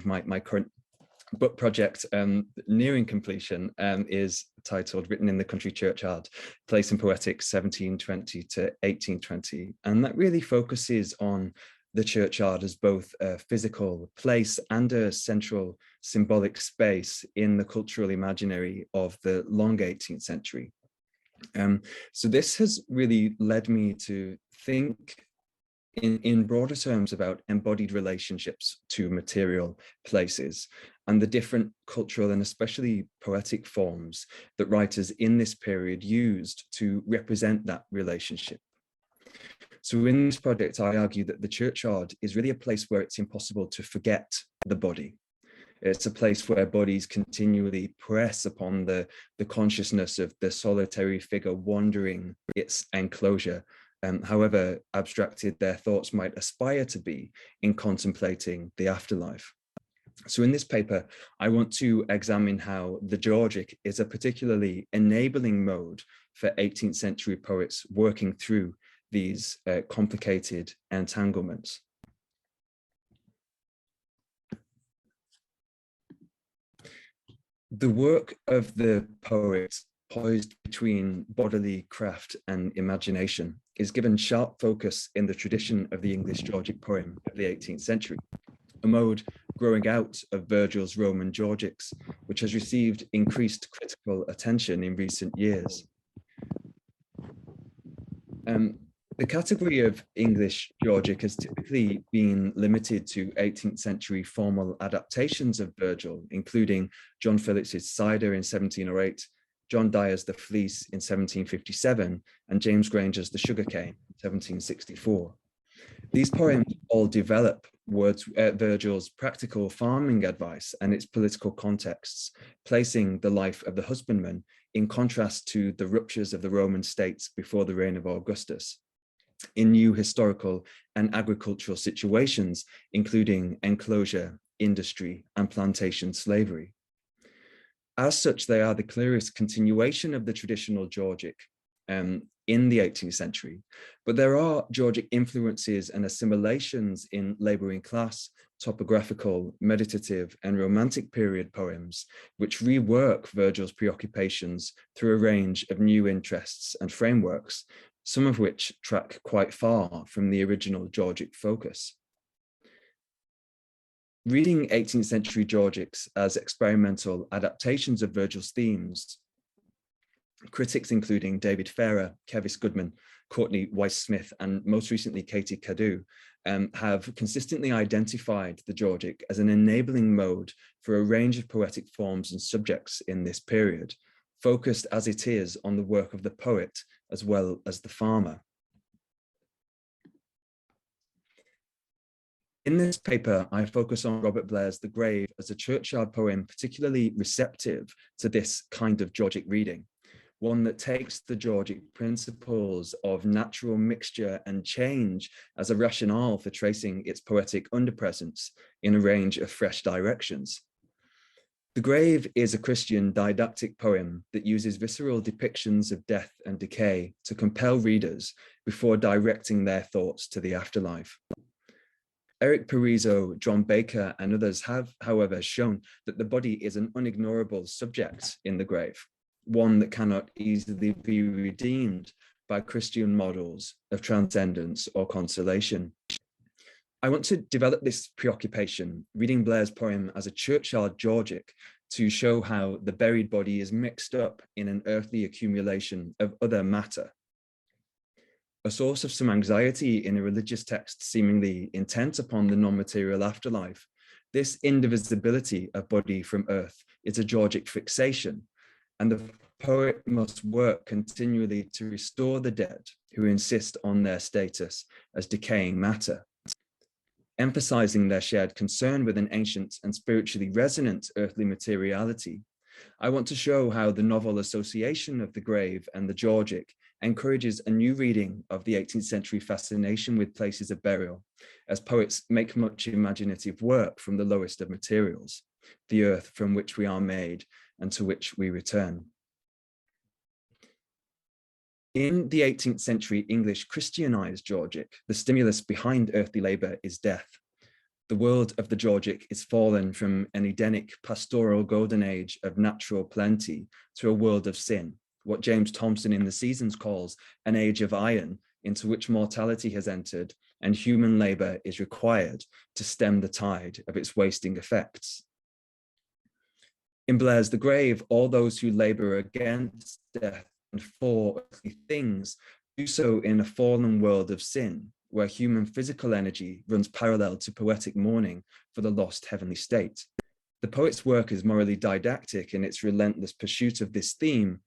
my current book project, nearing completion, is titled Written in the Country Churchyard, Place in Poetics 1720 to 1820. And that really focuses on the churchyard as both a physical place and a central symbolic space in the cultural imaginary of the long 18th century. So this has really led me to think in broader terms about embodied relationships to material places and the different cultural and especially poetic forms that writers in this period used to represent that relationship. So in this project, I argue that the churchyard is really a place where it's impossible to forget the body. It's a place where bodies continually press upon the consciousness of the solitary figure wandering its enclosure, however abstracted their thoughts might aspire to be in contemplating the afterlife. So in this paper, I want to examine how the Georgic is a particularly enabling mode for 18th century poets working through these complicated entanglements. The work of the poets, poised between bodily craft and imagination, is given sharp focus in the tradition of the English Georgic poem of the 18th century, a mode growing out of Virgil's Roman Georgics, which has received increased critical attention in recent years. The category of English Georgic has typically been limited to 18th century formal adaptations of Virgil, including John Phillips's Cider in 1708, John Dyer's The Fleece in 1757, and James Granger's The Sugar Cane in 1764. These poems all develop Virgil's practical farming advice and its political contexts, placing the life of the husbandman in contrast to the ruptures of the Roman states before the reign of Augustus, in new historical and agricultural situations, including enclosure, industry, and plantation slavery. As such, they are the clearest continuation of the traditional Georgic in the 18th century, but there are Georgic influences and assimilations in laboring class, topographical, meditative, and romantic period poems, which rework Virgil's preoccupations through a range of new interests and frameworks, some of which track quite far from the original Georgic focus. Reading 18th century Georgics as experimental adaptations of Virgil's themes, critics including David Farrer, Kevis Goodman, Courtney Weiss-Smith, and most recently Katie Cadu, have consistently identified the Georgic as an enabling mode for a range of poetic forms and subjects in this period, focused as it is on the work of the poet as well as the farmer. In this paper, I focus on Robert Blair's The Grave as a churchyard poem particularly receptive to this kind of Georgic reading, one that takes the Georgic principles of natural mixture and change as a rationale for tracing its poetic underpresence in a range of fresh directions. The Grave is a Christian didactic poem that uses visceral depictions of death and decay to compel readers before directing their thoughts to the afterlife. Eric Parizo, John Baker, and others have, however, shown that the body is an unignorable subject in the grave, one that cannot easily be redeemed by Christian models of transcendence or consolation. I want to develop this preoccupation, reading Blair's poem as a churchyard Georgic, to show how the buried body is mixed up in an earthly accumulation of other matter. A source of some anxiety in a religious text seemingly intent upon the non-material afterlife, this indivisibility of body from earth is a Georgic fixation, and the poet must work continually to restore the dead who insist on their status as decaying matter. Emphasizing their shared concern with an ancient and spiritually resonant earthly materiality, I want to show how the novel association of the grave and the Georgic encourages a new reading of the 18th century fascination with places of burial, as poets make much imaginative work from the lowest of materials, the earth from which we are made and to which we return. In the 18th century English Christianized Georgic, the stimulus behind earthly labor is death. The world of the Georgic is fallen from an Edenic pastoral golden age of natural plenty to a world of sin, what James Thompson in The Seasons calls an age of iron, into which mortality has entered and human labor is required to stem the tide of its wasting effects. In Blair's The Grave, all those who labor against death and for earthly things do so in a fallen world of sin, where human physical energy runs parallel to poetic mourning for the lost heavenly state. The poet's work is morally didactic in its relentless pursuit of this theme,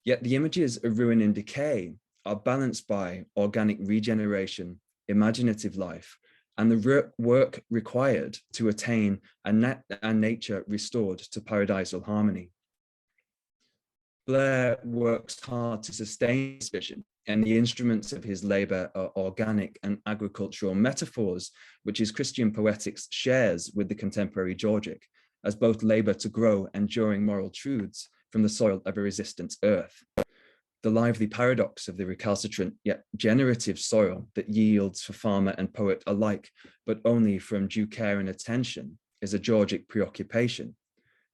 yet the images of ruin and decay are balanced by organic regeneration, imaginative life, and the work required to attain a nature restored to paradisal harmony. Blair works hard to sustain this vision, and the instruments of his labor are organic and agricultural metaphors, which his Christian Poetics shares with the contemporary Georgic, as both labor to grow enduring moral truths from the soil of a resistant earth. The lively paradox of the recalcitrant yet generative soil that yields for farmer and poet alike, but only from due care and attention, is a Georgic preoccupation.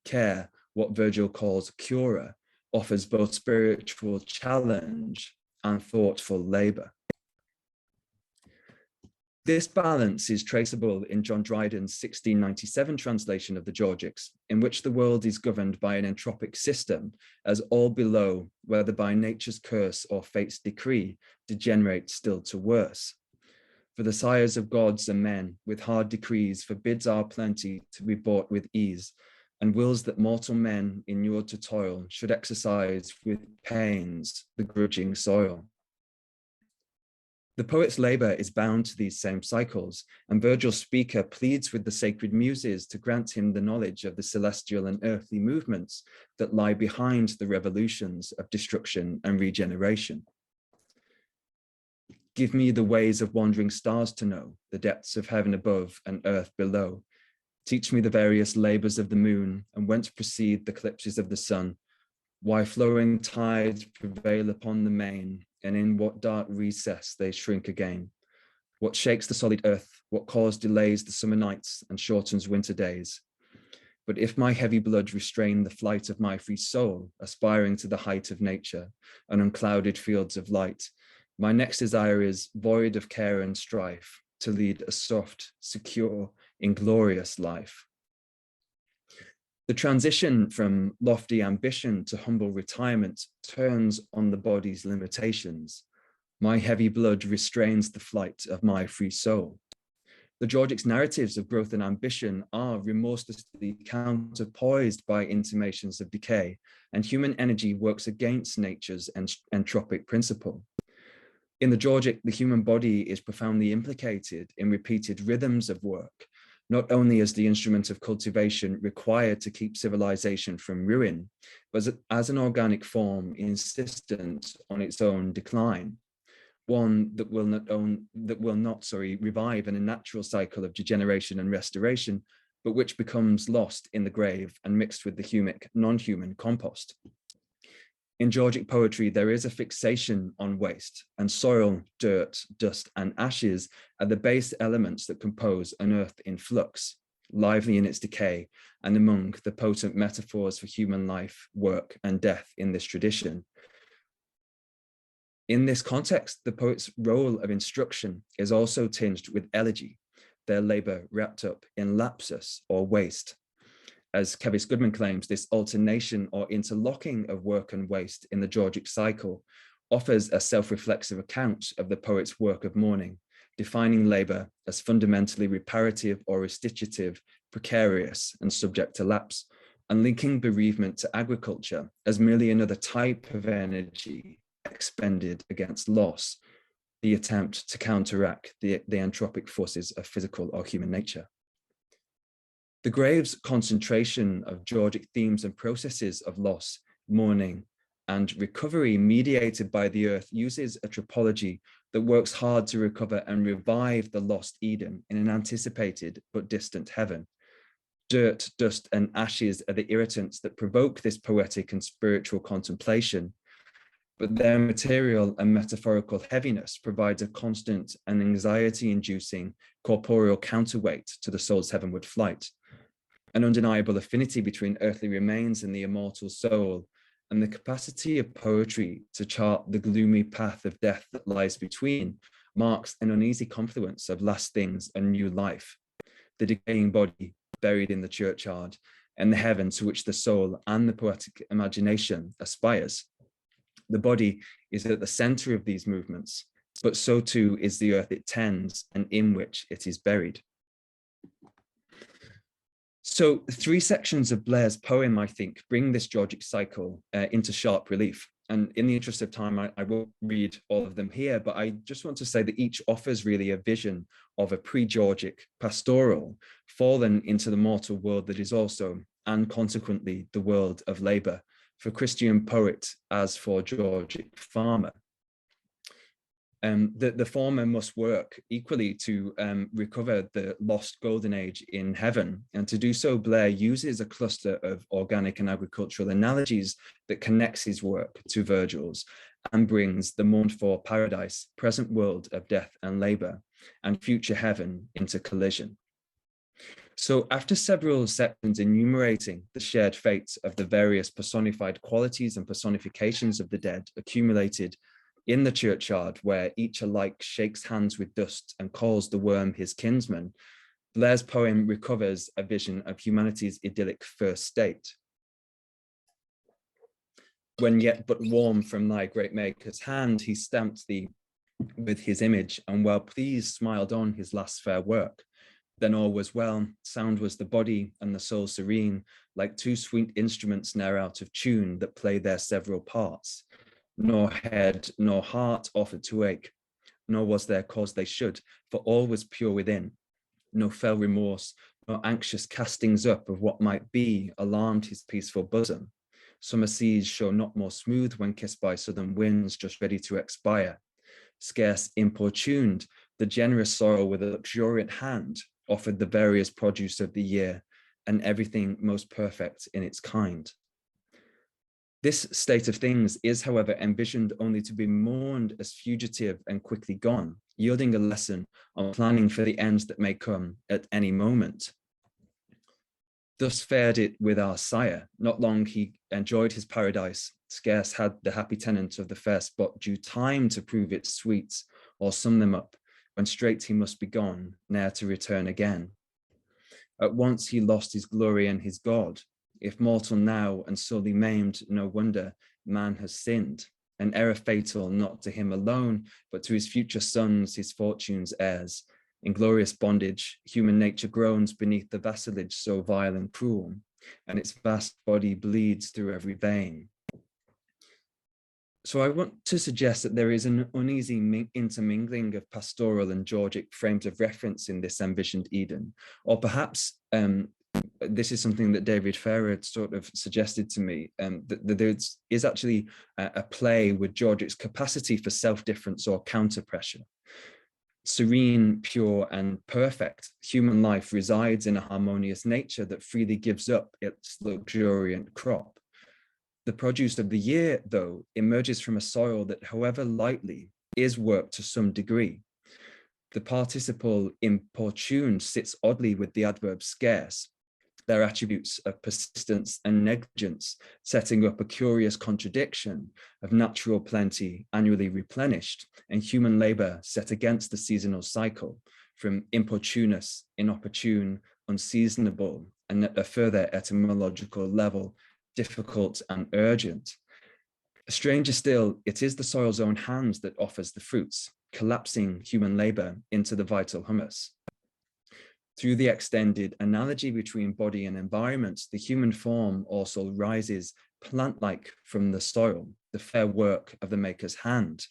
Care, what Virgil calls cura, offers both spiritual challenge and thoughtful labor. This balance is traceable in John Dryden's 1697 translation of the Georgics, in which the world is governed by an entropic system, as all below, whether by nature's curse or fate's decree, degenerate still to worse. For the sires of gods and men, with hard decrees, forbids our plenty to be bought with ease, and wills that mortal men, inured to toil, should exercise with pains the grudging soil. The poet's labor is bound to these same cycles, and Virgil's speaker pleads with the sacred muses to grant him the knowledge of the celestial and earthly movements that lie behind the revolutions of destruction and regeneration. Give me the ways of wandering stars to know, the depths of heaven above and earth below. Teach me the various labors of the moon, and whence proceed the eclipses of the sun, why flowing tides prevail upon the main, and in what dark recess they shrink again. What shakes the solid earth, what cause delays the summer nights and shortens winter days. But if my heavy blood restrain the flight of my free soul, aspiring to the height of nature and unclouded fields of light, my next desire is, void of care and strife, to lead a soft, secure, inglorious life. The transition from lofty ambition to humble retirement turns on the body's limitations. My heavy blood restrains the flight of my free soul. The Georgic's narratives of growth and ambition are remorselessly counterpoised by intimations of decay, and human energy works against nature's entropic principle. In the Georgic, the human body is profoundly implicated in repeated rhythms of work, not only as the instrument of cultivation required to keep civilization from ruin, but as an organic form insistent on its own decline, one that will not revive in a natural cycle of degeneration and restoration, but which becomes lost in the grave and mixed with the humic, non-human compost. In Georgic poetry, there is a fixation on waste, and soil, dirt, dust, and ashes are the base elements that compose an earth in flux, lively in its decay, and among the potent metaphors for human life, work, and death in this tradition. In this context, the poet's role of instruction is also tinged with elegy, their labor wrapped up in lapsus or waste. As Kevis Goodman claims, this alternation or interlocking of work and waste in the Georgic cycle offers a self-reflexive account of the poet's work of mourning, defining labor as fundamentally reparative or restitutive, precarious, and subject to lapse, and linking bereavement to agriculture as merely another type of energy expended against loss, the attempt to counteract the entropic forces of physical or human nature. The Grave's concentration of Georgic themes and processes of loss, mourning, and recovery mediated by the earth uses a tropology that works hard to recover and revive the lost Eden in an anticipated but distant heaven. Dirt, dust, and ashes are the irritants that provoke this poetic and spiritual contemplation, but their material and metaphorical heaviness provides a constant and anxiety-inducing corporeal counterweight to the soul's heavenward flight. An undeniable affinity between earthly remains and the immortal soul, and the capacity of poetry to chart the gloomy path of death that lies between, marks an uneasy confluence of last things and new life, the decaying body buried in the churchyard, and the heaven to which the soul and the poetic imagination aspires. The body is at the center of these movements, but so too is the earth it tends and in which it is buried. So 3 sections of Blair's poem, I think, bring this Georgic cycle into sharp relief. And in the interest of time, I won't read all of them here, but I just want to say that each offers really a vision of a pre-Georgic pastoral fallen into the mortal world that is also, and consequently, the world of labor for Christian poet as for Georgic farmer. The former must work equally to recover the lost golden age in heaven. And to do so, Blair uses a cluster of organic and agricultural analogies that connects his work to Virgil's and brings the mourned for paradise, present world of death and labor, and future heaven into collision. So after several sections enumerating the shared fates of the various personified qualities and personifications of the dead accumulated in the churchyard, where each alike shakes hands with dust and calls the worm his kinsman, Blair's poem recovers a vision of humanity's idyllic first state. When yet but warm from thy great maker's hand, he stamped thee with his image, and well pleased smiled on his last fair work. Then all was well, sound was the body and the soul serene, like 2 sweet instruments ne'er out of tune that play their several parts. Nor head nor heart offered to ache, nor was there cause they should, for all was pure within. No fell remorse, nor anxious castings up of what might be, alarmed his peaceful bosom. Summer seas show not more smooth when kissed by southern winds just ready to expire. Scarce importuned, the generous soil with a luxuriant hand offered the various produce of the year, and everything most perfect in its kind. This state of things is, however, envisioned only to be mourned as fugitive and quickly gone, yielding a lesson on planning for the ends that may come at any moment. Thus fared it with our sire. Not long he enjoyed his paradise, scarce had the happy tenant of the fair spot due time to prove its sweets or sum them up, when straight he must be gone, ne'er to return again. At once he lost his glory and his God. If mortal now and sorely maimed, no wonder man has sinned, an error fatal not to him alone, but to his future sons, his fortune's heirs. In glorious bondage, human nature groans beneath the vassalage so vile and cruel, and its vast body bleeds through every vein. So I want to suggest that there is an uneasy intermingling of pastoral and Georgic frames of reference in this envisioned Eden, or perhaps this is something that David Ferrer had sort of suggested to me, that there is actually a play with Georgic's capacity for self-difference or counter-pressure. Serene, pure, and perfect, human life resides in a harmonious nature that freely gives up its luxuriant crop. The produce of the year, though, emerges from a soil that, however lightly, is worked to some degree. The participle importuned sits oddly with the adverb scarce, their attributes of persistence and negligence, setting up a curious contradiction of natural plenty annually replenished and human labor set against the seasonal cycle, from importunus, inopportune, unseasonable, and at a further etymological level, difficult and urgent. Stranger still, it is the soil's own hands that offers the fruits, collapsing human labor into the vital humus. Through the extended analogy between body and environment, the human form also rises plant-like from the soil, the fair work of the maker's hand,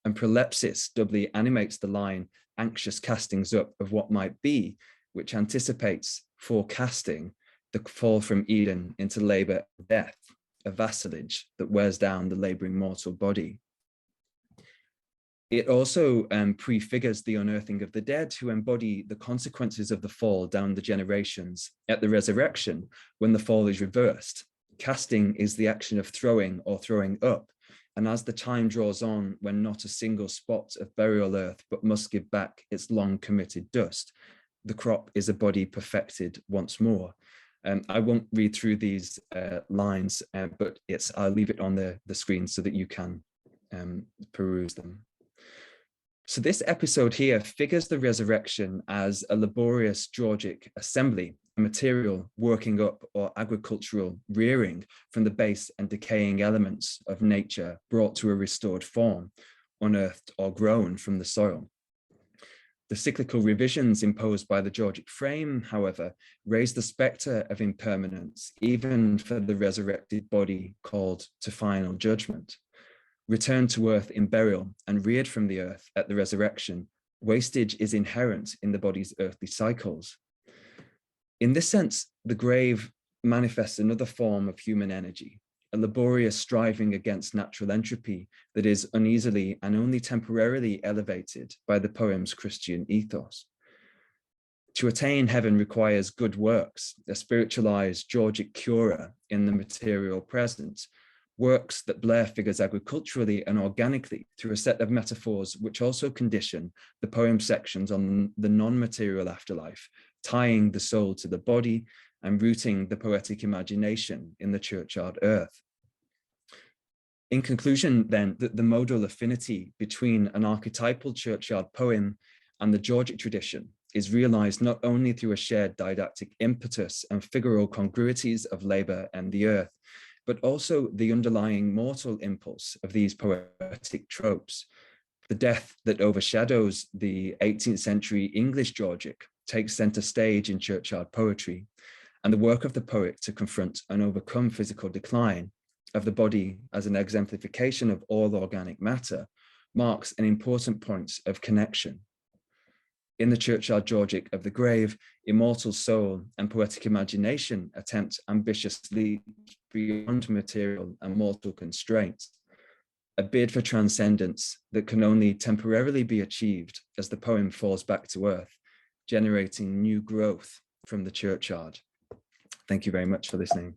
and prolepsis doubly animates the line, anxious castings up of what might be, which anticipates, forecasting, the fall from Eden into labor and death, a vassalage that wears down the laboring mortal body. It also prefigures the unearthing of the dead, who embody the consequences of the fall down the generations at the resurrection, when the fall is reversed. Casting is the action of throwing or throwing up, And as the time draws on, when not a single spot of burial earth, but must give back its long committed dust, the crop is a body perfected once more. I won't read through these lines, but I'll leave it on the screen so that you can peruse them. So this episode here figures the resurrection as a laborious georgic assembly, a material working up or agricultural rearing from the base and decaying elements of nature brought to a restored form, unearthed or grown from the soil. The cyclical revisions imposed by the georgic frame, however, raise the spectre of impermanence, even for the resurrected body called to final judgment. Returned to earth in burial and reared from the earth at the resurrection, wastage is inherent in the body's earthly cycles. In this sense, the grave manifests another form of human energy, a laborious striving against natural entropy that is uneasily and only temporarily elevated by the poem's Christian ethos. To attain heaven requires good works, a spiritualized georgic cura in the material present, works that Blair figures agriculturally and organically through a set of metaphors which also condition the poem sections on the non-material afterlife, tying the soul to the body and rooting the poetic imagination in the churchyard earth. In conclusion, then, the modal affinity between an archetypal churchyard poem and the Georgic tradition is realized not only through a shared didactic impetus and figural congruities of labor and the earth, but also the underlying mortal impulse of these poetic tropes. The death that overshadows the 18th century English Georgic takes center stage in churchyard poetry, and the work of the poet to confront and overcome physical decline of the body as an exemplification of all organic matter marks an important point of connection. In the churchyard Georgic of the grave, immortal soul and poetic imagination attempt ambitiously beyond material and mortal constraints, a bid for transcendence that can only temporarily be achieved as the poem falls back to earth, generating new growth from the churchyard. Thank you very much for listening.